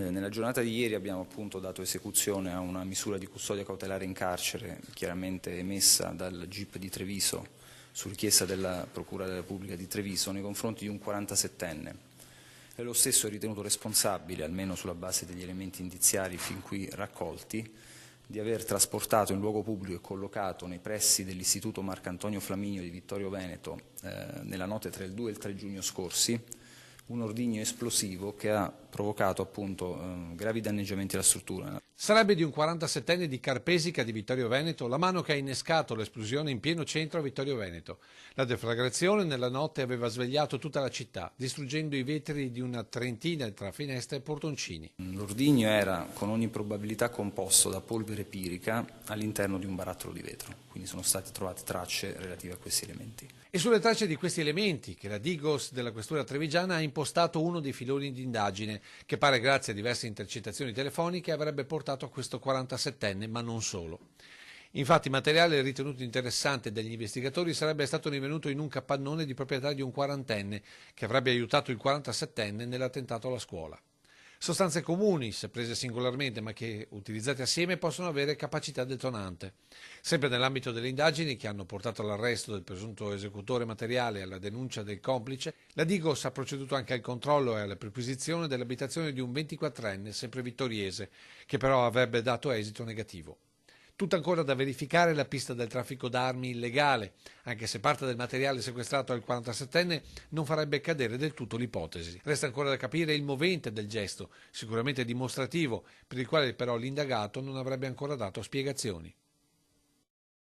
Nella giornata di ieri abbiamo appunto dato esecuzione a una misura di custodia cautelare in carcere, chiaramente emessa dal GIP di Treviso su richiesta della Procura della Repubblica di Treviso nei confronti di un 47enne. E lo stesso è ritenuto responsabile, almeno sulla base degli elementi indiziari fin qui raccolti, di aver trasportato in luogo pubblico e collocato nei pressi dell'Istituto Marcantonio Flaminio di Vittorio Veneto nella notte tra il 2 e il 3 giugno scorsi un ordigno esplosivo che ha provocato appunto gravi danneggiamenti alla struttura. Sarebbe di un 47enne di Carpesica di Vittorio Veneto la mano che ha innescato l'esplosione in pieno centro a Vittorio Veneto. La deflagrazione nella notte aveva svegliato tutta la città, distruggendo i vetri di una trentina tra finestre e portoncini. L'ordigno era con ogni probabilità composto da polvere pirica all'interno di un barattolo di vetro, quindi sono state trovate tracce relative a questi elementi. E sulle tracce di questi elementi che la Digos della Questura trevigiana ha impostato uno dei filoni di indagine che pare grazie a diverse intercettazioni telefoniche avrebbe portato a questo 47enne, ma non solo. Infatti il materiale ritenuto interessante dagli investigatori sarebbe stato rinvenuto in un capannone di proprietà di un quarantenne che avrebbe aiutato il 47enne nell'attentato alla scuola. Sostanze comuni, se prese singolarmente ma che utilizzate assieme possono avere capacità detonante. Sempre nell'ambito delle indagini che hanno portato all'arresto del presunto esecutore materiale e alla denuncia del complice, la Digos ha proceduto anche al controllo e alla perquisizione dell'abitazione di un 24enne, sempre vittoriese, che però avrebbe dato esito negativo. Tutta ancora da verificare la pista del traffico d'armi illegale, anche se parte del materiale sequestrato al 47enne non farebbe cadere del tutto l'ipotesi. Resta ancora da capire il movente del gesto, sicuramente dimostrativo, per il quale però l'indagato non avrebbe ancora dato spiegazioni.